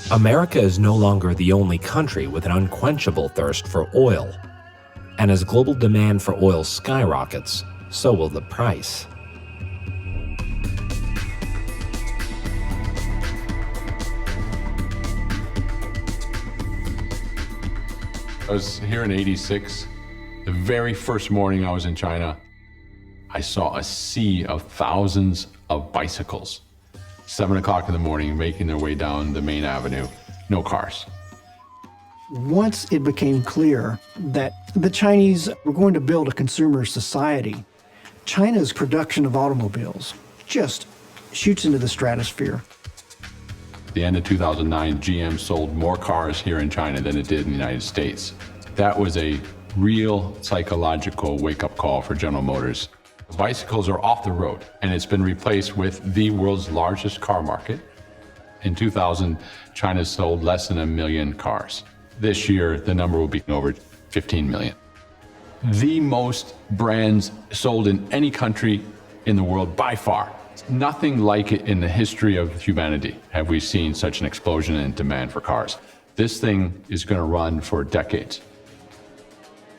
America is no longer the only country with an unquenchable thirst for oil. And as global demand for oil skyrockets, so will the price. I was here in '86. The very first morning I was in China, I saw a sea of thousands of bicycles. 7 o'clock in the morning, making their way down the main avenue, no cars. Once it became clear that the Chinese were going to build a consumer society, China's production of automobiles just shoots into the stratosphere. At the end of 2009, GM sold more cars here in China than it did in the United States. That was a real psychological wake-up call for General Motors. Bicycles are off the road, and it's been replaced with the world's largest car market. In 2000, China sold less than 1 million cars. This year, the number will be over 15 million. The most brands sold in any country in the world by far. Nothing like it in the history of humanity have we seen such an explosion in demand for cars. This thing is going to run for decades.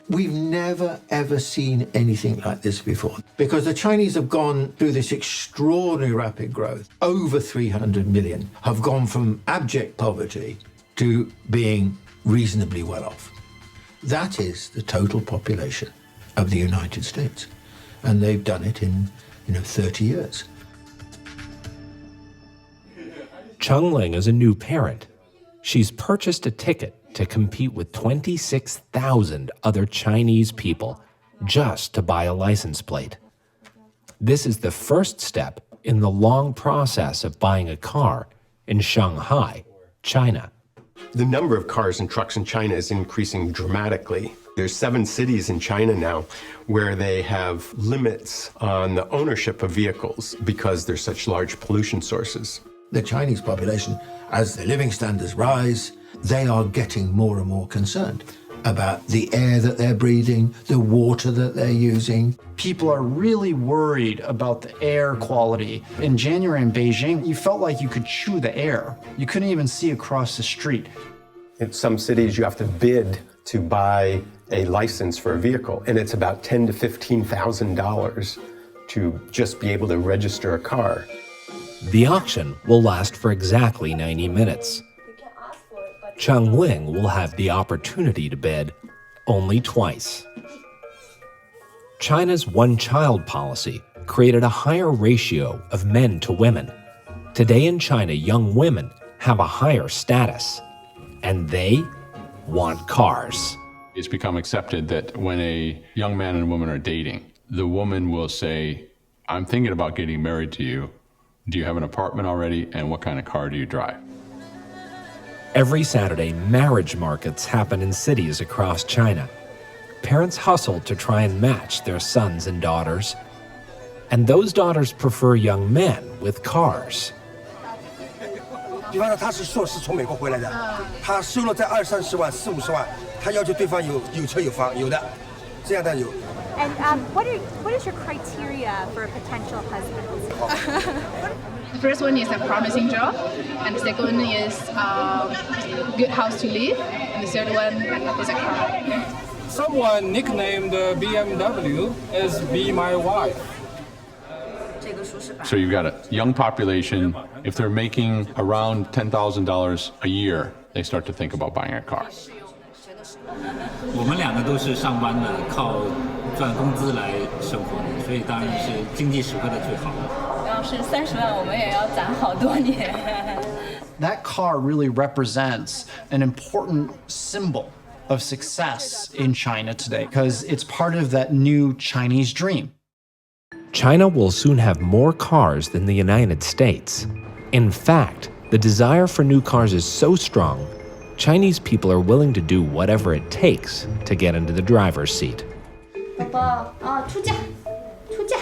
We've never, ever seen anything like this before, because the Chinese have gone through this extraordinary rapid growth. Over 300 million have gone from abject poverty to being reasonably well off. That is the total population of the United States. And they've done it in, 30 years. Cheng Ling is a new parent. She's purchased a ticket to compete with 26,000 other Chinese people just to buy a license plate. This is the first step in the long process of buying a car in Shanghai, China. The number of cars and trucks in China is increasing dramatically. There's 7 cities in China now where they have limits on the ownership of vehicles because they're such large pollution sources. The Chinese population, as their living standards rise, they are getting more and more concerned about the air that they're breathing, the water that they're using. People are really worried about the air quality. In January in Beijing, you felt like you could chew the air. You couldn't even see across the street. In some cities, you have to bid to buy a license for a vehicle, and it's about $10,000 to $15,000 to just be able to register a car. The auction will last for exactly 90 minutes. Cheng Ling will have the opportunity to bid only twice. China's one-child policy created a higher ratio of men to women. Today in China, young women have a higher status, and they want cars. It's become accepted that when a young man and woman are dating, the woman will say, I'm thinking about getting married to you. Do you have an apartment already? And what kind of car do you drive? Every Saturday, marriage markets happen in cities across China. Parents hustle to try and match their sons and daughters. And those daughters prefer young men with cars. 比方说他是硕士从美国回来的，他收了在20-30万、40-50万，他要求对方有车有房，有的，这样的有。And what is your criteria for a potential husband? The first one is a promising job, and the second one is good house to live, and the third one is a car. Someone nicknamed BMW as Be My Wife. So you've got a young population. If they're making around $10,000 a year, they start to think about buying a car. 我们两个都是上班的，靠赚工资来生活的，所以当然是经济实惠的最好。要是30万，我们也要攒好多年。That car really represents an important symbol of success in China today because it's part of that new Chinese dream. China will soon have more cars than the United States. In fact, the desire for new cars is so strong, Chinese people are willing to do whatever it takes to get into the driver's seat. 宝宝啊，出价，出价，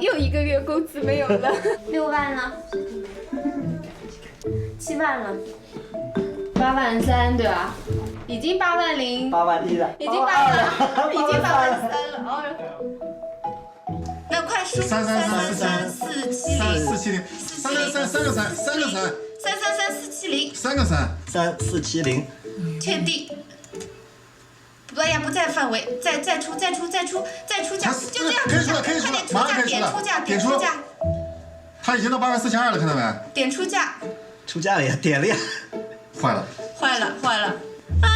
又1个月工资没有了，6万了，7万了，8万3，对吧？已经8万0，8万1了，已经8万了，已经8万3了，哦。那快说，333470363，363，363，363， 3334770，三个三3470，确定。不对呀，不在范围，再出价，就这样，可以出了，可以出了，马上可以出了，点出价，他已经到84200了，看到没？点出价，出价了呀，点了呀，坏了，啊，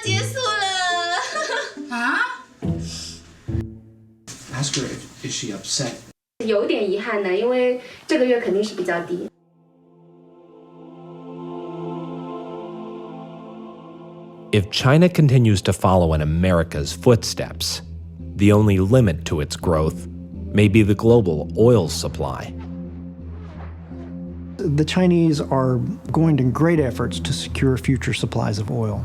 结束了啊 Ask her if she upset. 有点遗憾的，因为这个月肯定是比较低。If China continues to follow in America's footsteps, the only limit to its growth may be the global oil supply. The Chinese are going to great efforts to secure future supplies of oil.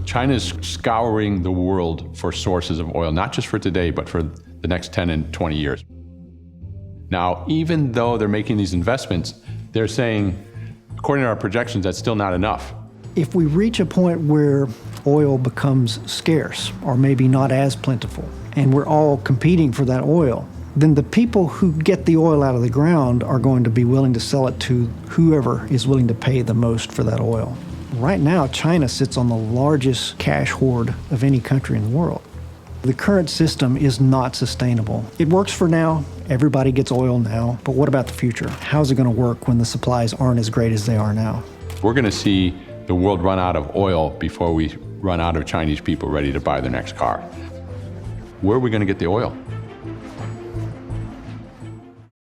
China's scouring the world for sources of oil, not just for today, but for the next 10 and 20 years. Now, even though they're making these investments, they're saying, according to our projections, that's still not enough. If we reach a point where oil becomes scarce or maybe not as plentiful, and we're all competing for that oil, then the people who get the oil out of the ground are going to be willing to sell it to whoever is willing to pay the most for that oil. Right now, China sits on the largest cash hoard of any country in the world. The current system is not sustainable. It works for now. Everybody gets oil now. But what about the future? How's it going to work when the supplies aren't as great as they are now? We're going to see the world run out of oil before we run out of Chinese people ready to buy their next car. Where are we going to get the oil?